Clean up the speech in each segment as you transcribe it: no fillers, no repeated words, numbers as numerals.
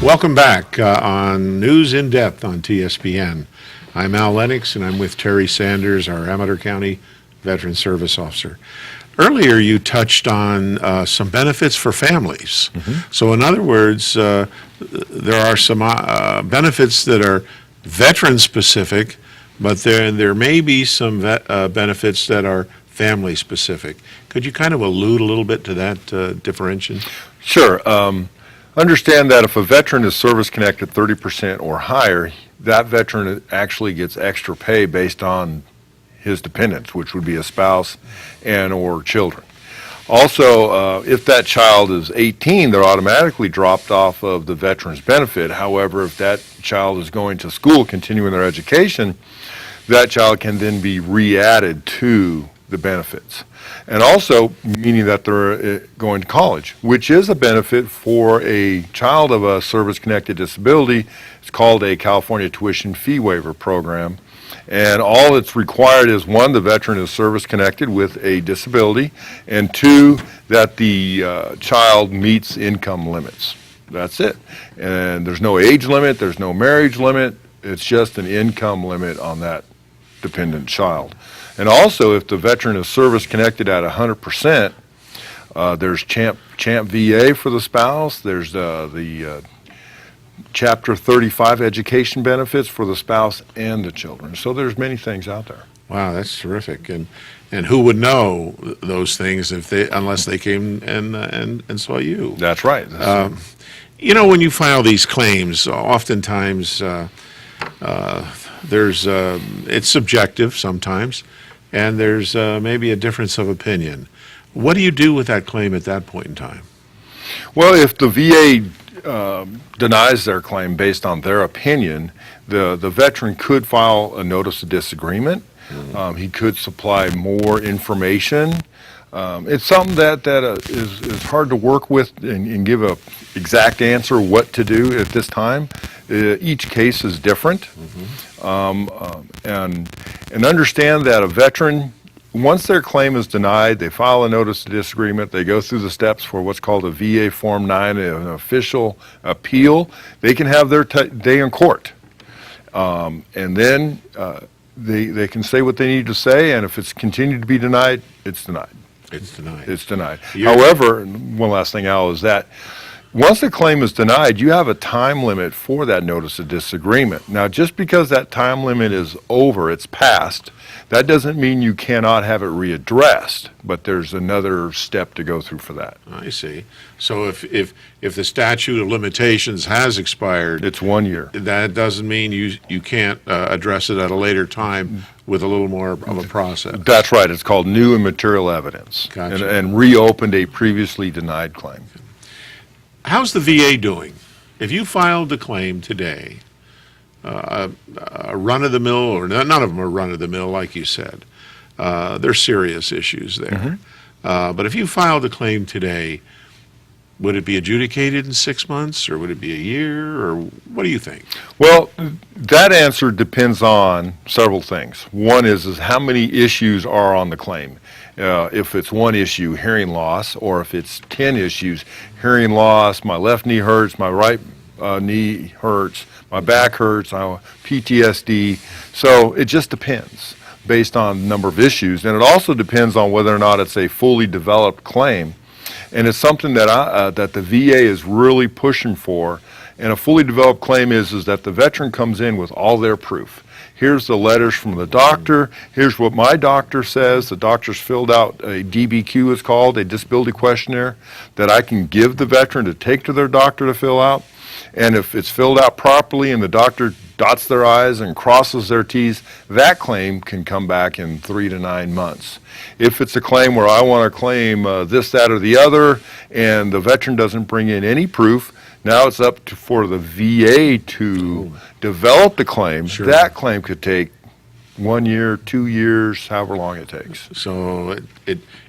Welcome back on News in Depth on TSPN. I'm Al Lennox, and I'm with Terry Sanders, our Amador County Veteran Service Officer. Earlier, you touched on some benefits for families. So, in other words, there are some benefits that are veteran-specific, but there may be some benefits that are family-specific. Could you kind of allude a little bit to that differentiation? Sure. Understand that if a veteran is service-connected 30% or higher, that veteran actually gets extra pay based on his dependents, which would be a spouse and or children. Also, if that child is 18, they're automatically dropped off of the veteran's benefit. However, if that child is going to school, continuing their education, that child can then be re-added to the benefits. And also, meaning that they're going to college, which is a benefit for a child of a service-connected disability. It's called a California Tuition Fee Waiver Program. And all that's required is, one, the veteran is service-connected with a disability, and two, that the child meets income limits. That's it. And there's no age limit, there's no marriage limit, it's just an income limit on that dependent child. And also, if the veteran is service-connected at 100%, there's Champ VA for the spouse, there's the Chapter 35 education benefits for the spouse and the children. So there's many things out there. Wow, that's terrific. And who would know those things unless they came and saw you? That's right. You know, when you file these claims, oftentimes it's subjective sometimes, and there's maybe a difference of opinion. What do you do with that claim at that point in time? Well, if the VA denies their claim based on their opinion, the veteran could file a notice of disagreement. He could supply more information. It's something that is hard to work with and give a exact answer what to do at this time. Each case is different. And understand that a veteran, once their claim is denied, they file a notice of disagreement, they go through the steps for what's called a VA Form 9, an official appeal. They can have their day in court. And then they can say what they need to say, and if it's continued to be denied, it's denied. It's denied. It's denied. However, one last thing, Al, is that once the claim is denied, you have a time limit for that notice of disagreement. Now, just because that time limit is over, it's passed, that doesn't mean you cannot have it readdressed, but there's another step to go through for that. I see. So if the statute of limitations has expired, it's 1 year. That doesn't mean you can't address it at a later time with a little more of a process. That's right. It's called new and material evidence. Gotcha. And reopened a previously denied claim. How's the VA doing? If you filed the claim today, a run-of-the-mill, or none of them are run-of-the-mill, like you said. There's serious issues there. But if you filed a claim today, would it be adjudicated in 6 months, or would it be a year, or what do you think? Well, that answer depends on several things. One is how many issues are on the claim. If it's one issue, hearing loss, or if it's 10 issues, hearing loss, my left knee hurts, my right knee hurts, my back hurts, PTSD. So it just depends based on the number of issues. And it also depends on whether or not it's a fully developed claim. And it's something that that the VA is really pushing for. And a fully developed claim is that the veteran comes in with all their proof. Here's the letters from the doctor. Here's what my doctor says. The doctor's filled out a DBQ, is called, a disability questionnaire, that I can give the veteran to take to their doctor to fill out. And if it's filled out properly and the doctor dots their I's and crosses their T's, that claim can come back in 3 to 9 months. If it's a claim where I want to claim this, that, or the other, and the veteran doesn't bring in any proof, now it's up for the VA to develop the claim. Sure. That claim could take 1 year, 2 years, however long it takes. So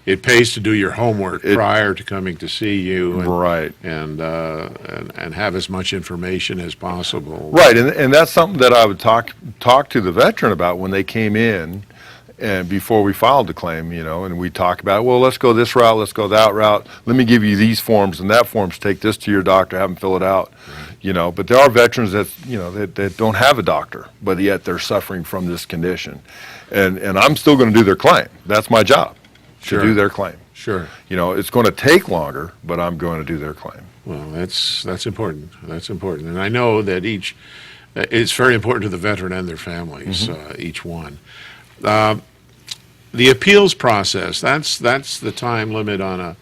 it pays to do your homework prior to coming to see you, and, right, and have as much information as possible. Right, and that's something that I would talk to the veteran about when they came in, and before we filed the claim, and we talk about, well, let's go this route, let's go that route. Let me give you these forms and that forms. Take this to your doctor, have them fill it out. But there are veterans that don't have a doctor, but yet they're suffering from this condition. And I'm still going to do their claim. That's my job, Sure. to do their claim. Sure. It's going to take longer, but I'm going to do their claim. Well, that's important. That's important. And I know that it's very important to the veteran and their families, each one. The appeals process, that's the time limit on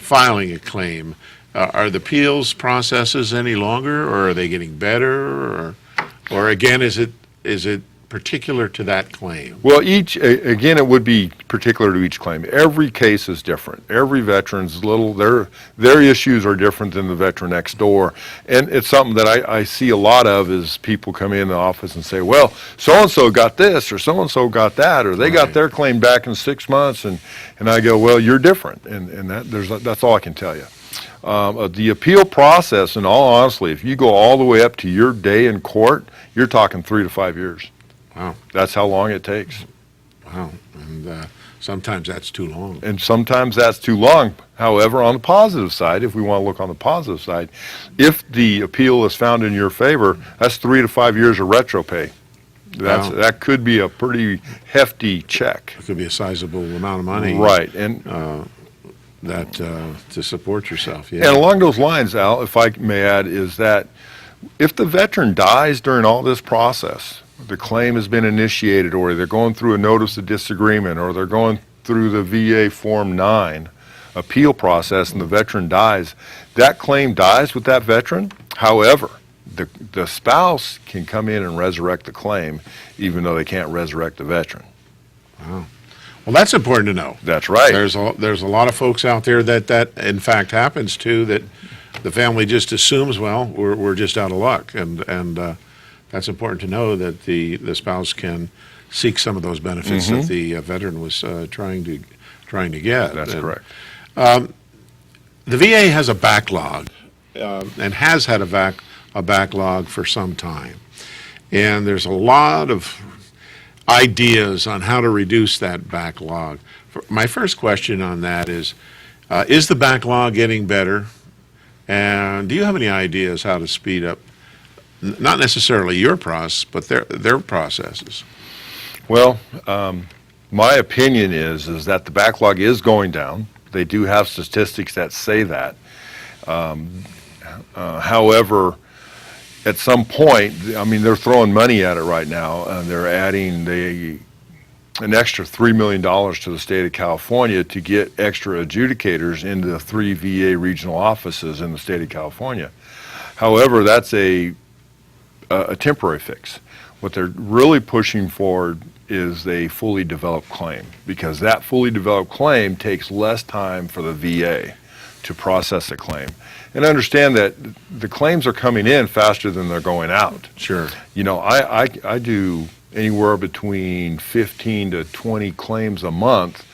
filing a claim. Are the appeals processes any longer, or are they getting better, or again, is it particular to that claim? Well, again, it would be particular to each claim. Every case is different. Every veteran's their issues are different than the veteran next door. And it's something that I see a lot of is people come in the office and say, well, so-and-so got this, or so-and-so got that, or they got their claim back in 6 months. And I go, well, you're different. And that's all I can tell you. The appeal process, in all honesty, if you go all the way up to your day in court, you're talking 3 to 5 years. Wow. That's how long it takes. Wow. And sometimes that's too long. And sometimes that's too long. However, on the positive side, if we want to look on the positive side, if the appeal is found in your favor, that's 3 to 5 years of retro pay. Wow. That could be a pretty hefty check. It could be a sizable amount of money. Right. And to support yourself. Yeah. And along those lines, Al, if I may add, is that if the veteran dies during all this process, the claim has been initiated, or they're going through a notice of disagreement, or they're going through the VA Form 9 appeal process, and the veteran dies, that claim dies with that veteran. However, the spouse can come in and resurrect the claim, even though they can't resurrect the veteran. Wow. Well, that's important to know. That's right. There's a lot of folks out there that in fact happens to, that the family just assumes, well, we're just out of luck, and that's important to know, that the spouse can seek some of those benefits that the veteran was trying to get. That's correct. The VA has a backlog, and has had a backlog for some time, and there's a lot of ideas on how to reduce that backlog. My first question on that is the backlog getting better? And do you have any ideas how to speed up, not necessarily your process, but their processes? Well, my opinion is that the backlog is going down. They do have statistics that say that. However, at some point, I mean, they're throwing money at it right now, and they're adding an extra $3 million to the state of California to get extra adjudicators into the 3 VA regional offices in the state of California. However, that's a temporary fix. What they're really pushing for is a fully developed claim, because that fully developed claim takes less time for the VA to process a claim. And understand that the claims are coming in faster than they're going out. Sure. I do anywhere between 15 to 20 claims a month,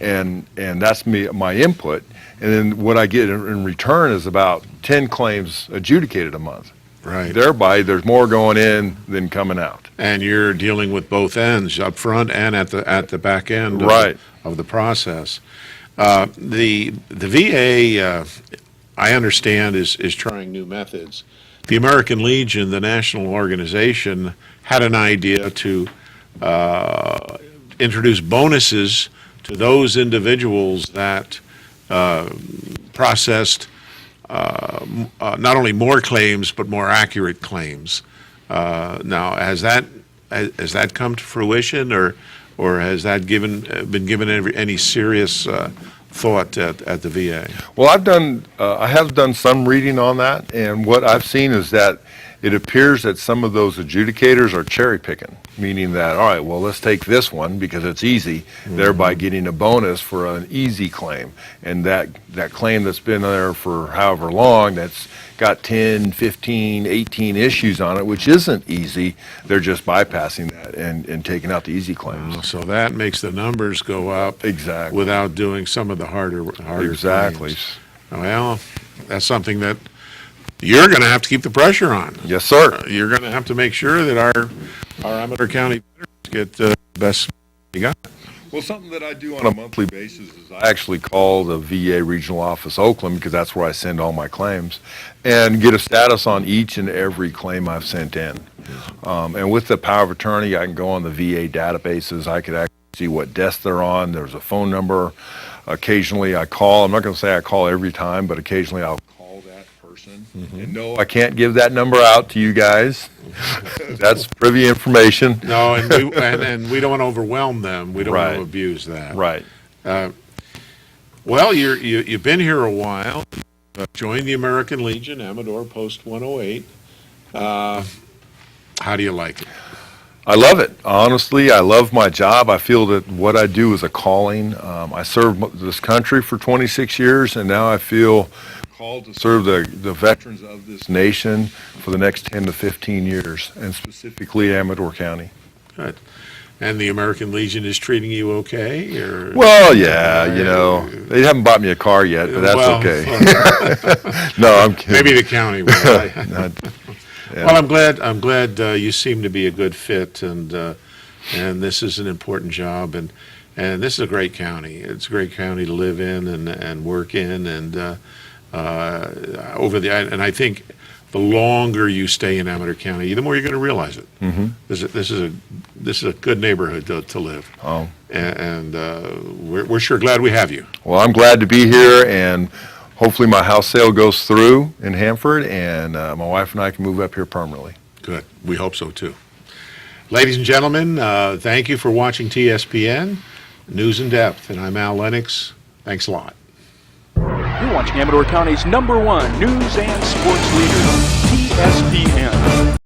and that's my input. And then what I get in return is about 10 claims adjudicated a month. Right. Thereby, there's more going in than coming out. And you're dealing with both ends, up front and at the back end of the process. The VA, I understand, is trying new methods. The American Legion, the national organization, had an idea to introduce bonuses to those individuals that processed not only more claims, but more accurate claims. Now, has that come to fruition, or has that been given any serious thought at the VA? Well, I have done some reading on that, and what I've seen is that it appears that some of those adjudicators are cherry picking, meaning that, all right, well, let's take this one because it's easy, thereby getting a bonus for an easy claim. And that claim that's been there for however long, that's got 10, 15, 18 issues on it, which isn't easy, they're just bypassing that and taking out the easy claims. So that makes the numbers go up. Exactly. Without doing some of the harder Exactly. claims. Well, that's something that you're going to have to keep the pressure on. Yes, sir. You're going to have to make sure that our Amador County veterans get the best you got. Well, something that I do on a monthly basis is I actually call the VA Regional Office Oakland, because that's where I send all my claims, and get a status on each and every claim I've sent in. And with the power of attorney, I can go on the VA databases. I could actually see what desk they're on. There's a phone number. Occasionally I call. I'm not going to say I call every time, but occasionally I'll call that person. And no, I can't give that number out to you guys. That's privy information. No, and we don't want to overwhelm them. We don't want to Right. abuse that. Right. Well, you've been here a while. Joined the American Legion, Amador Post 108. How do you like it? I love it. Honestly, I love my job. I feel that what I do is a calling. I served this country for 26 years, and now I feel called to serve the veterans of this nation for the next 10 to 15 years, and specifically Amador County. Good. And the American Legion is treating you okay? Or Well, yeah, you know, they haven't bought me a car yet, but that's Well, okay. No, I'm kidding. maybe the county will. Not- yeah. Well, I'm glad you seem to be a good fit, and this is an important job, and this is a great county. It's a great county to live in and work in, and and I think the longer you stay in Amador County, the more you're going to realize it. Mhm. This is a good neighborhood to live, Oh. and we're sure glad we have you. Well, I'm glad to be here, and hopefully my house sale goes through in Hanford, and my wife and I can move up here permanently. Good. We hope so, too. Ladies and gentlemen, thank you for watching TSPN, News in Depth, and I'm Al Lennox. Thanks a lot. You're watching Amador County's #1 news and sports leader, TSPN.